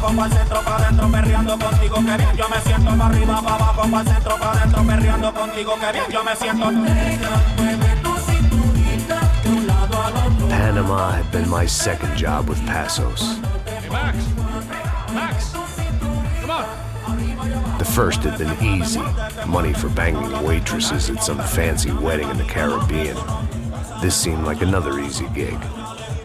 abajo, pa'l centro, pa' adentro, perreando contigo, que bien. Yo me siento pa' arriba, pa' abajo, pa'l centro, pa' adentro, perreando contigo, que bien. Yo me siento. Panama had been my second job with Passos. Hey, Max! Max! Come on! The first had been easy, money for banging waitresses at some fancy wedding in the Caribbean. This seemed like another easy gig.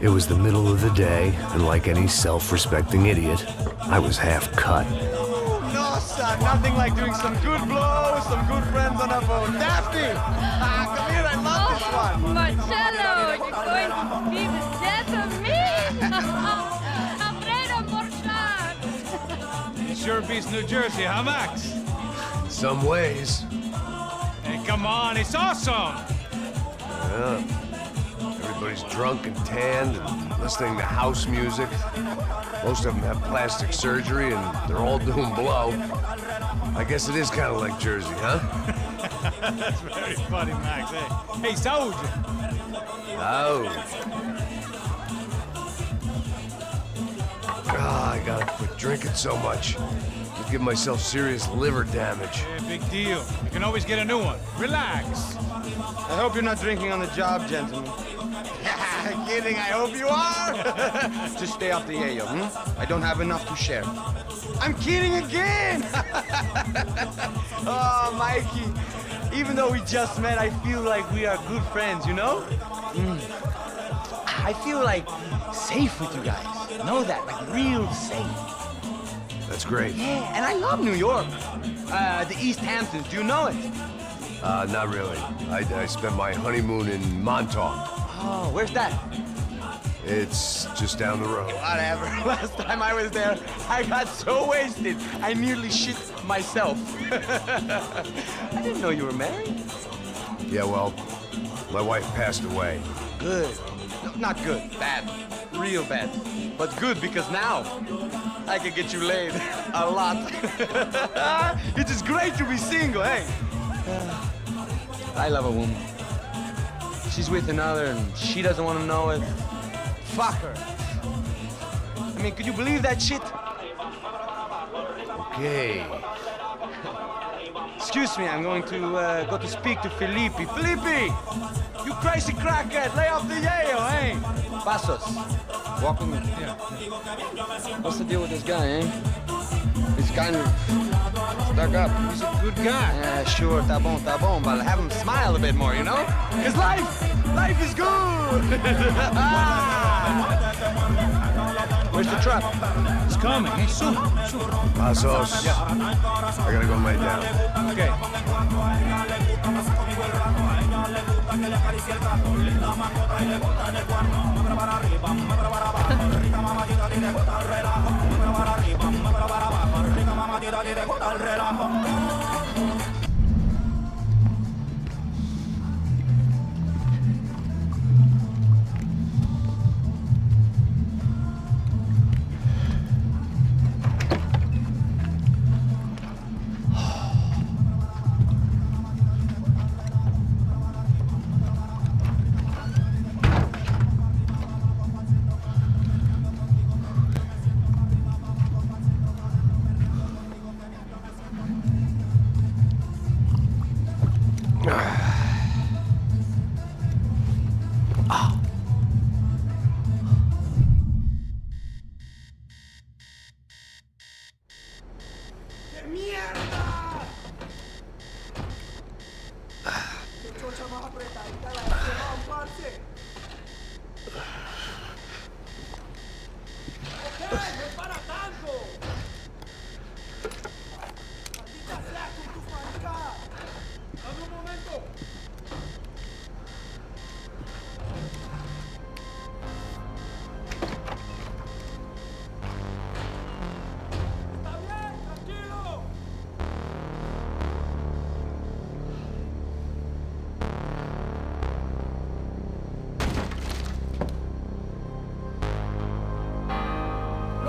It was the middle of the day, and like any self-respecting idiot, I was half cut. No, son, nothing like doing some good blows, some good friends on a boat. Daphne! Come here, I love this one. Marcello, you're going to be the death of me! Alfredo Morchat! It sure beats New Jersey, huh, Max? Some ways. Hey, come on, it's awesome! Yeah. Everybody's drunk and tanned and listening to house music. Most of them have plastic surgery and they're all doing blow. I guess it is kind of like Jersey, huh? That's very funny, Max. Hey, Saúde! Oh. Ah, I gotta quit drinking so much. Could give myself serious liver damage. Yeah, big deal. You can always get a new one. Relax. I hope you're not drinking on the job, gentlemen. Kidding, I hope you are. Just stay off the yayo, I don't have enough to share. I'm kidding again! Oh, Mikey, even though we just met, I feel like we are good friends, you know? I feel like safe with you guys. Know that, like real safe. That's great. Yeah, and I love New York. The East Hamptons, do you know it? Not really. I spent my honeymoon in Montauk. Oh, where's that? It's just down the road. Whatever. Last time I was there, I got so wasted, I nearly shit myself. I didn't know you were married. Yeah, well, my wife passed away. Good. No, not good. Bad. Real bad. But good because now I can get you laid a lot. It is great to be single, hey? I love a woman. She's with another and she doesn't want to know it. Fuck her. I mean, could you believe that shit? Okay. Excuse me, I'm going to go to speak to Felipe. Felipe! You crazy crackhead, lay off the yayo, eh? Passos, walk with me. Yeah. What's the deal with this guy, eh? He's kind of stuck up. He's a good guy. Yeah, sure, tá bom, but have him smile a bit more, you know? Because life is good! Where's the truck? It's coming. Hey, soon. Passos. Yeah. I gotta go lay down. Okay.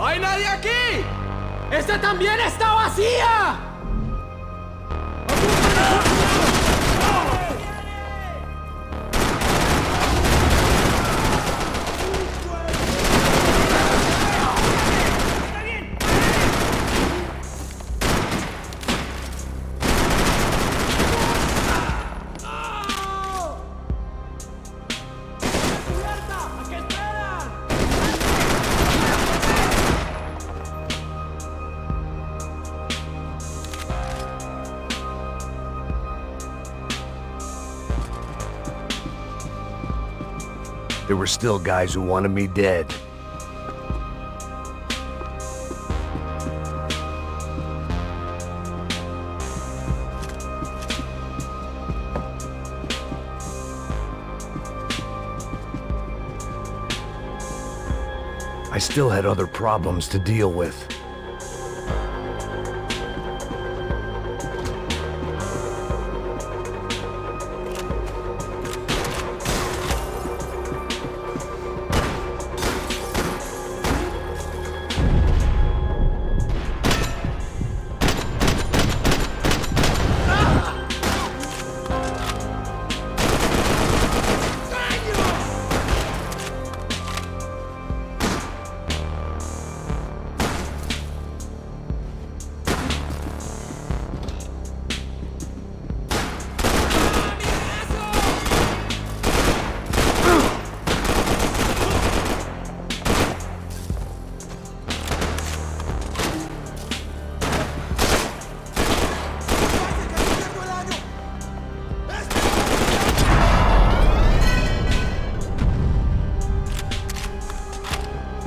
¡No hay nadie aquí! ¡Esta también está vacía! there were still guys who wanted me dead. I still had other problems to deal with.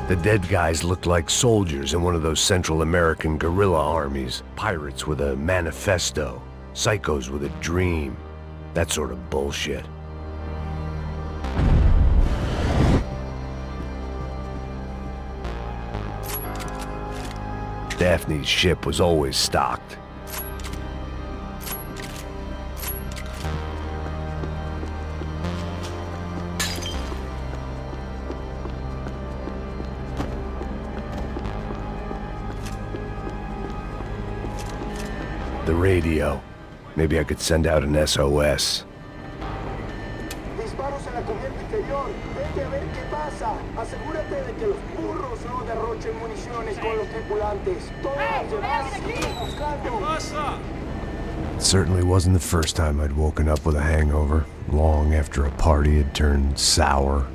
The dead guys looked like soldiers in one of those Central American guerrilla armies. Pirates with a manifesto. Psychos with a dream. That sort of bullshit. Daphne's ship was always stocked. The radio. Maybe I could send out an SOS. Disparos en la cubierta exterior. Vete a ver qué pasa. Asegúrate de que los burros no derrochen municiones con los tripulantes. Todos llevarse buscando. It certainly wasn't the first time I'd woken up with a hangover, long after a party had turned sour.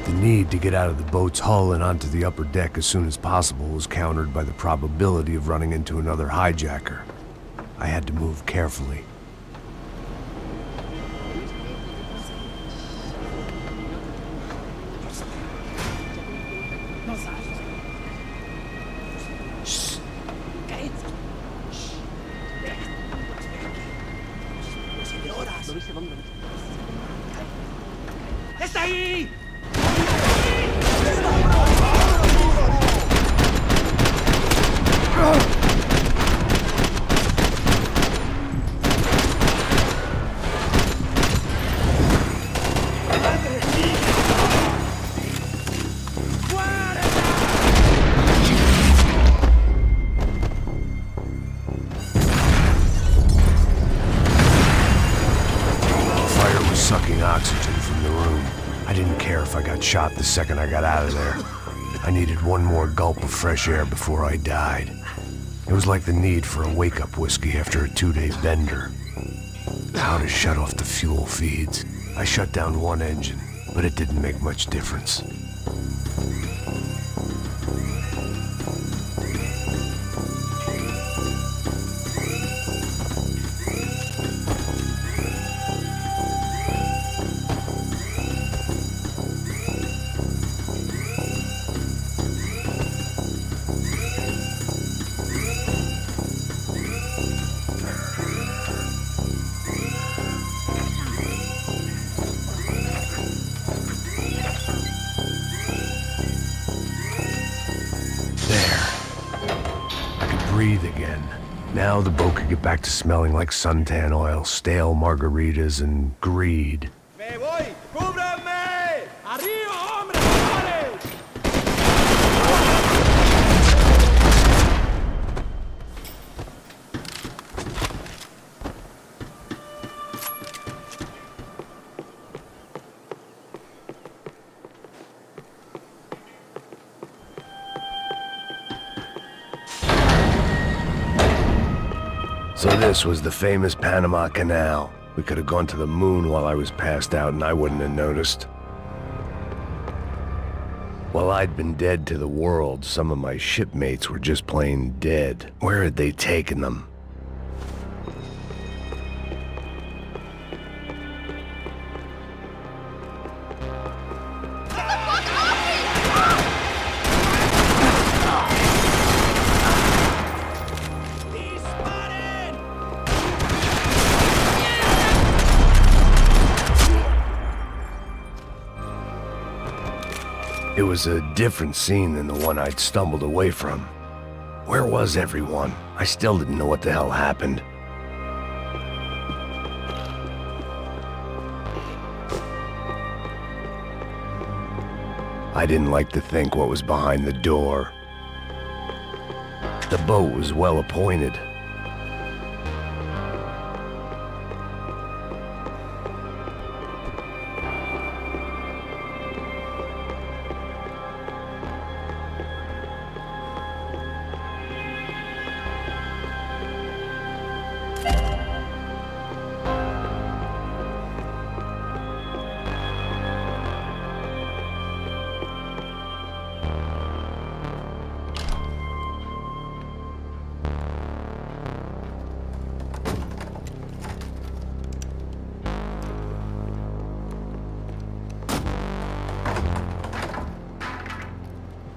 The need to get out of the boat's hull and onto the upper deck as soon as possible was countered by the probability of running into another hijacker. I had to move carefully. ¡Está ahí! Sucking oxygen from the room. I didn't care if I got shot the second I got out of there. I needed one more gulp of fresh air before I died. It was like the need for a wake-up whiskey after a 2-day bender. How to shut off the fuel feeds. I shut down one engine, but it didn't make much difference. Breathe again. Now the boat could get back to smelling like suntan oil, stale margaritas, and greed. ¡Me voy! ¡Cúbranme! ¡Arriba, hombres! ¡Hombres! So this was the famous Panama Canal. We could have gone to the moon while I was passed out and I wouldn't have noticed. While I'd been dead to the world, some of my shipmates were just plain dead. Where had they taken them? It was a different scene than the one I'd stumbled away from. Where was everyone? I still didn't know what the hell happened. I didn't like to think what was behind the door. The boat was well appointed.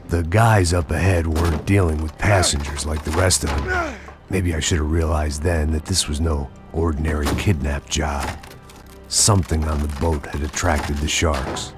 The guys up ahead weren't dealing with passengers like the rest of them. Maybe I should have realized then that this was no ordinary kidnap job. Something on the boat had attracted the sharks.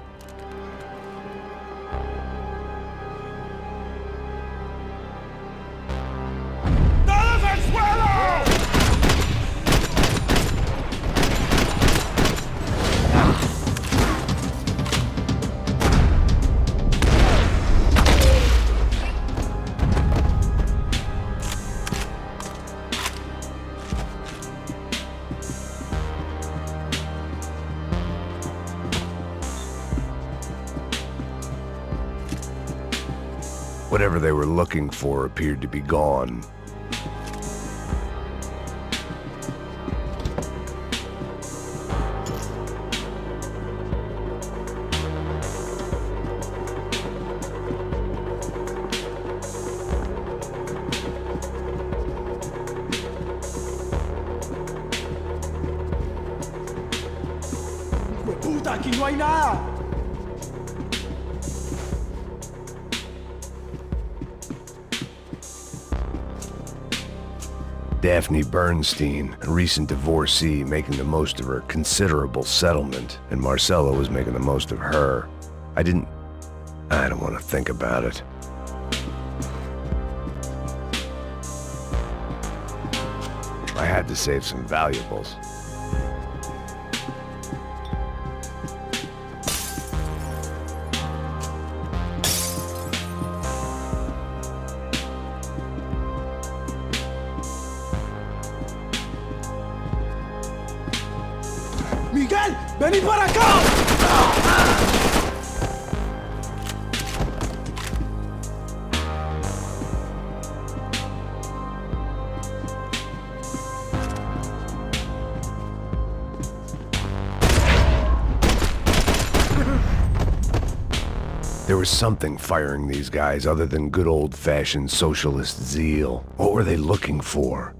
Whatever they were looking for appeared to be gone. ¡Puta, aquí no hay nada! Daphne Bernstein, a recent divorcee, making the most of her considerable settlement, and Marcella was making the most of her. I don't want to think about it. I had to save some valuables. ¡Miguel! ¡Vení para acá! There was something firing these guys other than good old-fashioned socialist zeal. What were they looking for?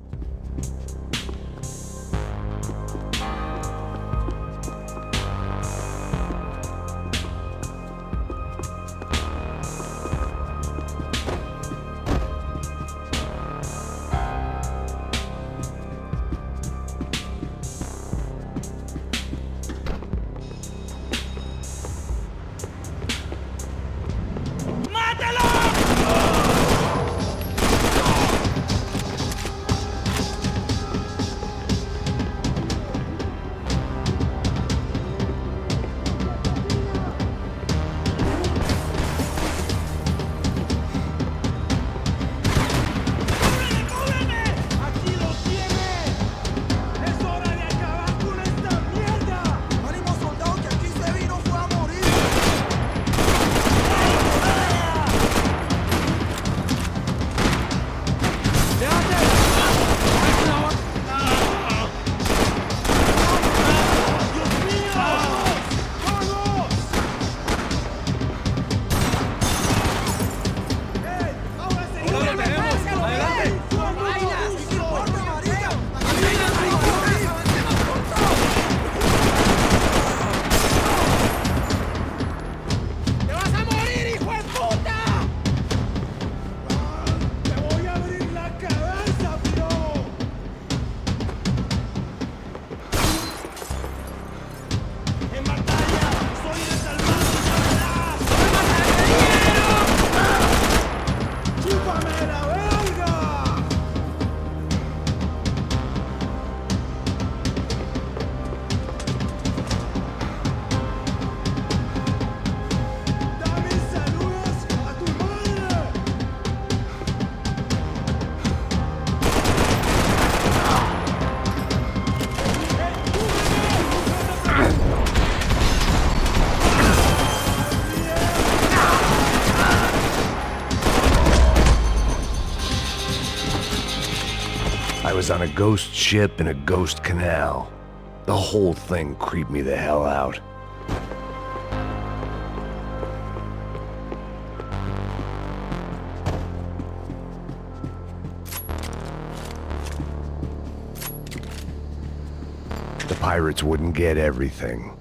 was on a ghost ship in a ghost canal. The whole thing creeped me the hell out. The pirates wouldn't get everything.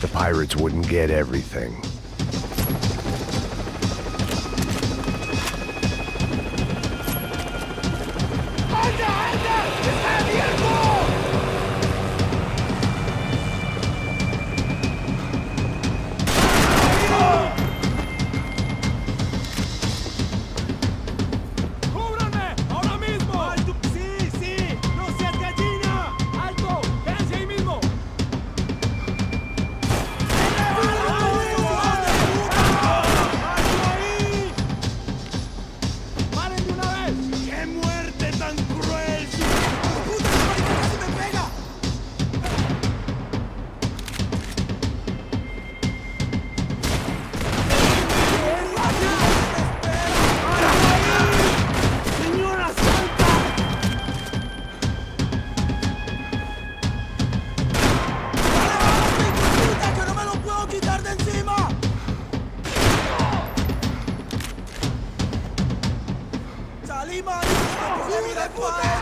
The pirates wouldn't get everything.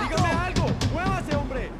Dígame algo, muévase, hombre.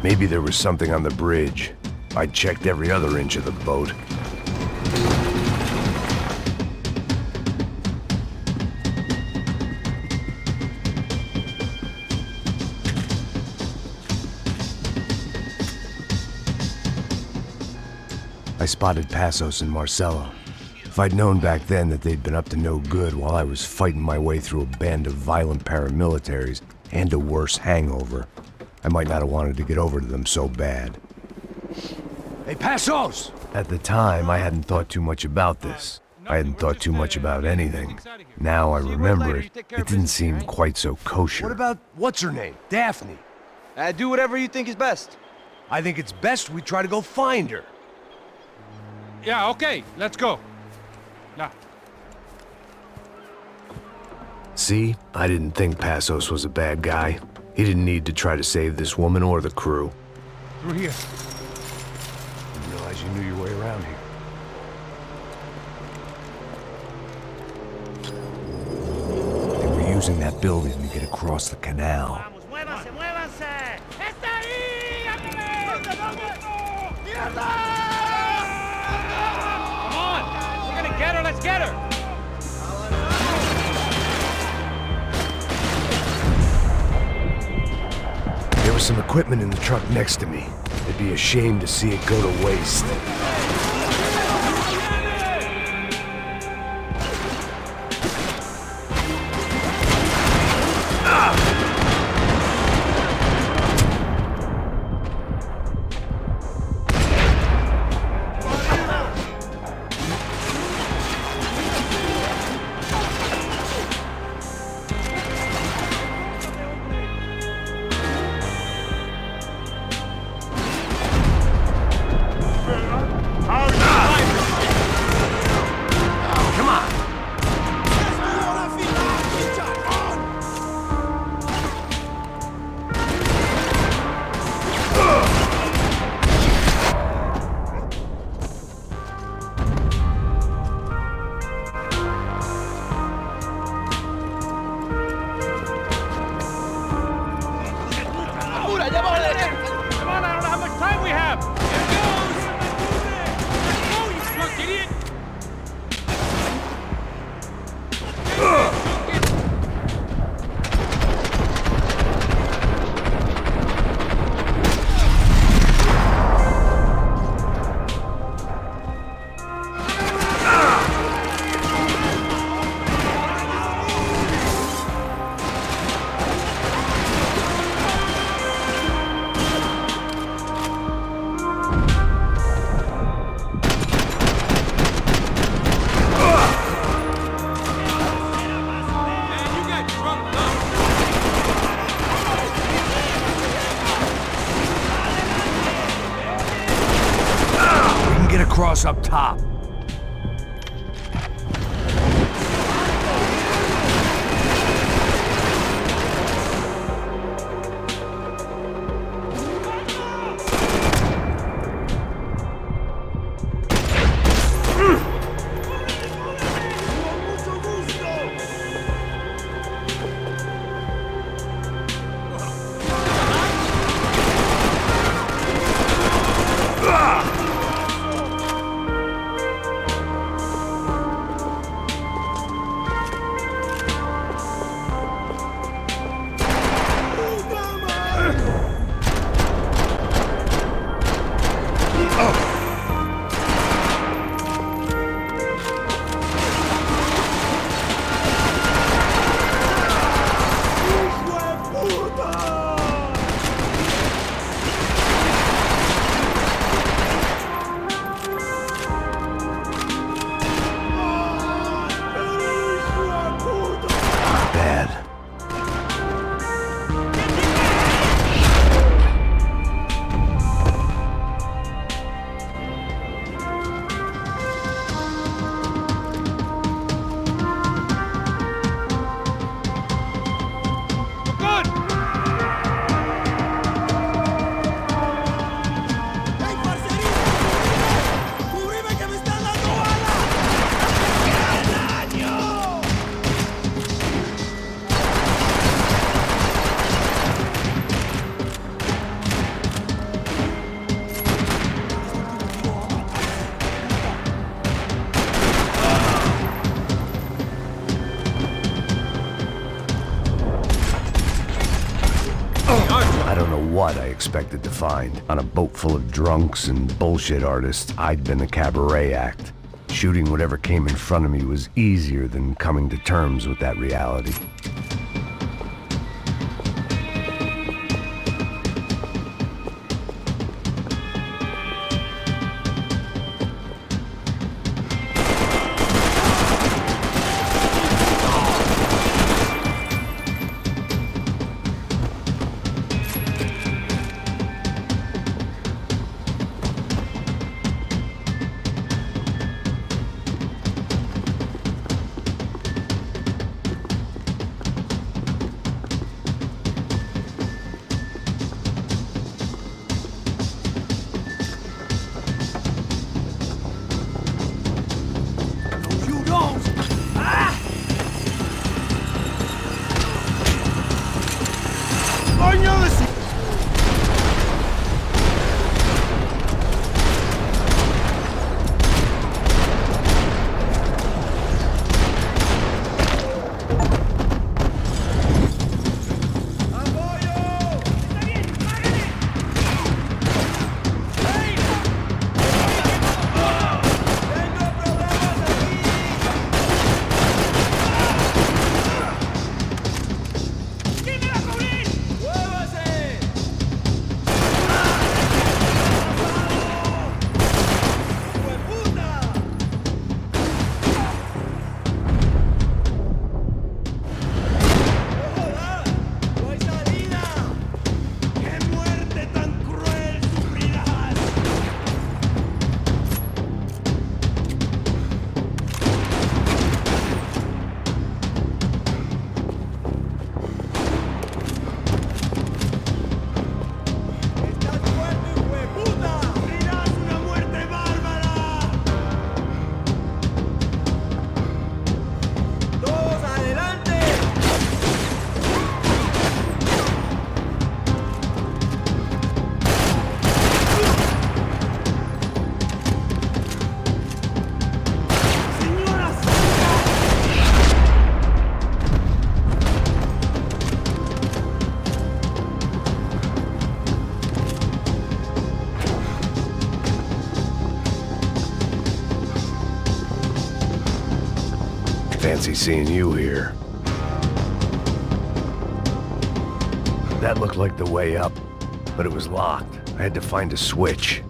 Maybe there was something on the bridge. I checked every other inch of the boat. I spotted Passos and Marcelo. If I'd known back then that they'd been up to no good while I was fighting my way through a band of violent paramilitaries and a worse hangover, I might not have wanted to get over to them so bad. Hey, Passos! At the time, I hadn't thought too much about this. I hadn't thought too much about anything. Now I remember it, it didn't seem quite so kosher. What about, what's her name? Daphne. Do whatever you think is best. I think it's best we try to go find her. Yeah, okay, let's go. Now. See? I didn't think Passos was a bad guy. He didn't need to try to save this woman or the crew. Through here. Didn't realize you knew your way around here. They were using that building to get across the canal. Vamos, muévanse, muévanse. ¡Está ahí! ¡Mierda! Come on! We're gonna get her, let's get her! There was some equipment in the truck next to me. It'd be a shame to see it go to waste. Across up top. What I expected to find. On a boat full of drunks and bullshit artists, I'd been a cabaret act. Shooting whatever came in front of me was easier than coming to terms with that reality. Fancy seeing you here. That looked like the way up, but it was locked. I had to find a switch.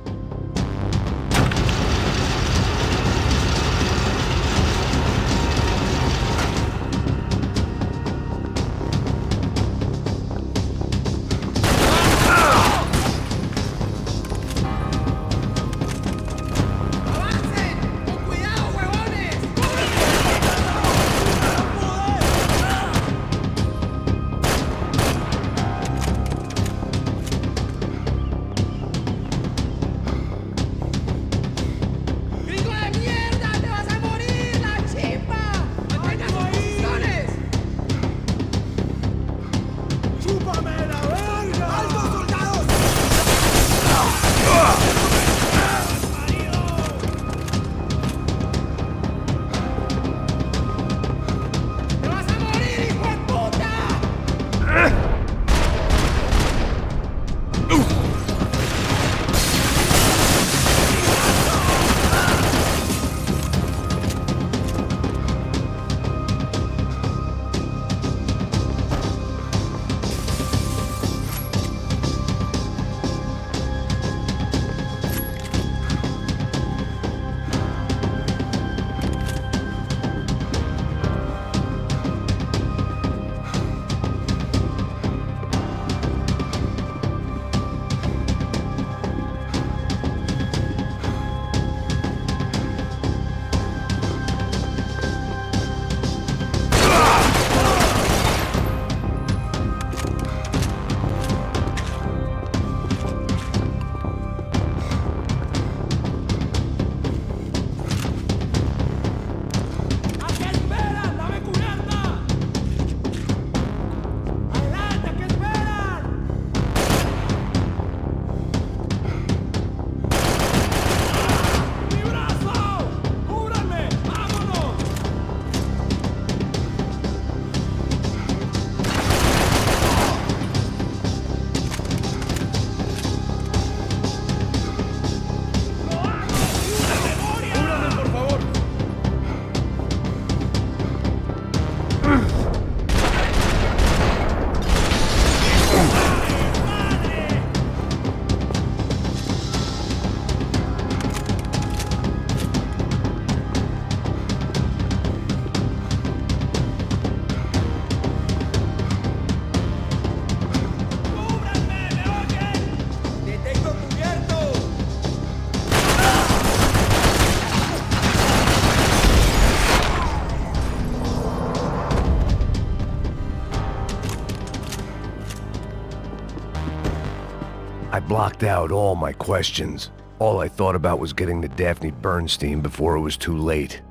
I blocked out all my questions. All I thought about was getting to Daphne Bernstein before it was too late.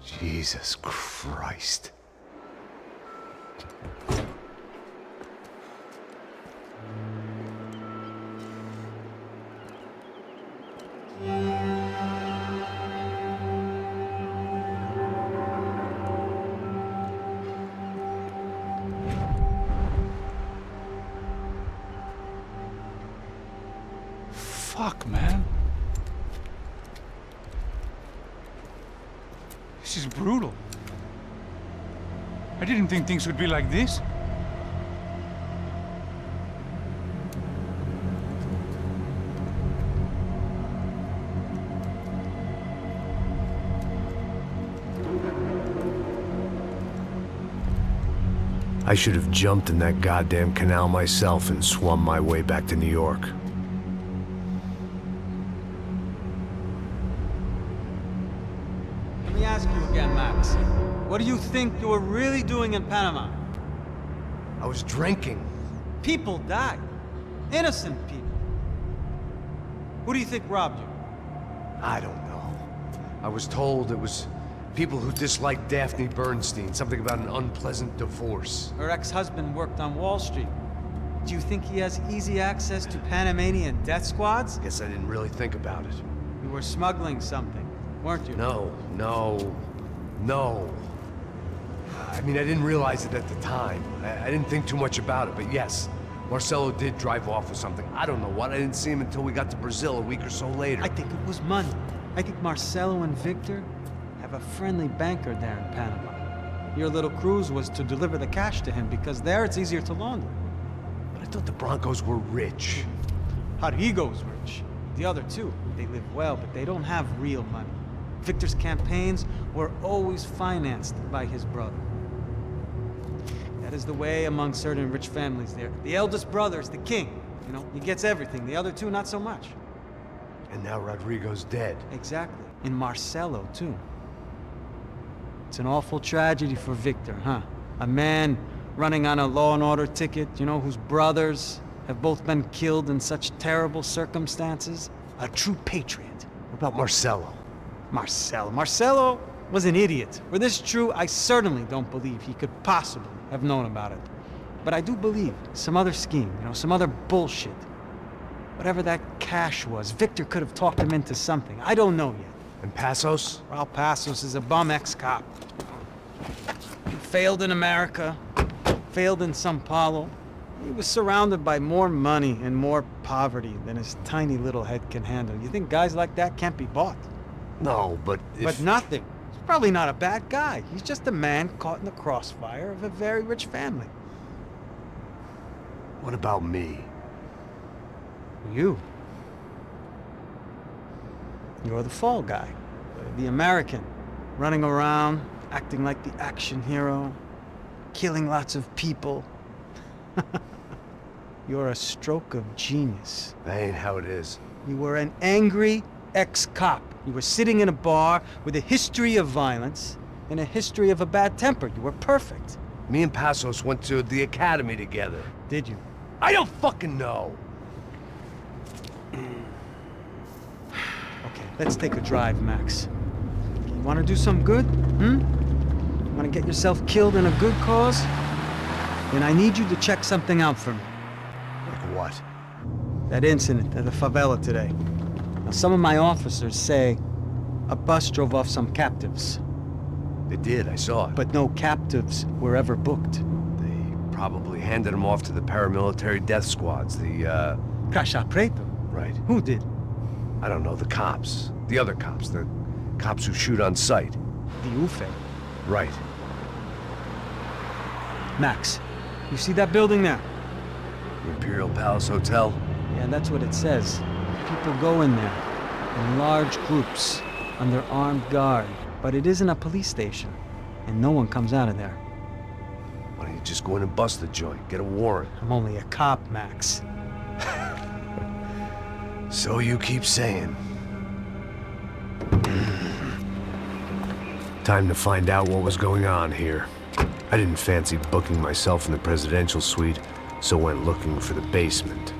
Jesus Christ. Fuck, man. This is brutal. I didn't think things would be like this. I should have jumped in that goddamn canal myself and swum my way back to New York. Let me ask you again, Max. What do you think you were really doing in Panama? I was drinking. People died. Innocent people. Who do you think robbed you? I don't know. I was told it was people who disliked Daphne Bernstein, something about an unpleasant divorce. Her ex-husband worked on Wall Street. Do you think he has easy access to Panamanian death squads? Guess I didn't really think about it. You were smuggling something, weren't you? No. I mean, I didn't realize it at the time. I didn't think too much about it, but yes, Marcelo did drive off with something. I don't know what. I didn't see him until we got to Brazil a week or so later. I think it was money. I think Marcelo and Victor have a friendly banker there in Panama. Your little cruise was to deliver the cash to him because there it's easier to launder. But I thought the Broncos were rich. Rodrigo's rich. The other two, they live well, but they don't have real money. Victor's campaigns were always financed by his brother. That is the way among certain rich families there. The eldest brother is the king. You know, he gets everything. The other two, not so much. And now Rodrigo's dead. Exactly. And Marcelo, too. It's an awful tragedy for Victor, huh? A man running on a law and order ticket, you know, whose brothers have both been killed in such terrible circumstances. A true patriot. What about Marcelo? Marcelo was an idiot. Were this true, I certainly don't believe he could possibly have known about it. But I do believe some other scheme, you know, some other bullshit. Whatever that cash was, Victor could have talked him into something. I don't know yet. And Passos? Raul Passos is a bum ex-cop. He failed in America, failed in Sao Paulo. He was surrounded by more money and more poverty than his tiny little head can handle. You think guys like that can't be bought? No, but But nothing. He's probably not a bad guy. He's just a man caught in the crossfire of a very rich family. What about me? You. You're the fall guy. The American. Running around, acting like the action hero. Killing lots of people. You're a stroke of genius. That ain't how it is. You were an angry ex-cop. You were sitting in a bar with a history of violence and a history of a bad temper. You were perfect. Me and Passos went to the academy together. Did you? I don't fucking know. Okay, let's take a drive, Max. You want to do some good? Want to get yourself killed in a good cause? Then I need you to check something out for me. Like what? That incident at the favela today. Now, some of my officers say a bus drove off some captives. They did, I saw it. But no captives were ever booked. They probably handed them off to the paramilitary death squads, the, Caixa Preto? Right. Who did? I don't know, the cops. The other cops, the cops who shoot on sight. The UFE. Right. Max, you see that building there? The Imperial Palace Hotel? Yeah, that's what it says. People go in there in large groups under armed guard. But it isn't a police station, and no one comes out of there. Why don't you just go in and bust the joint, get a warrant? I'm only a cop, Max. So you keep saying. Time to find out what was going on here. I didn't fancy booking myself in the presidential suite, so went looking for the basement.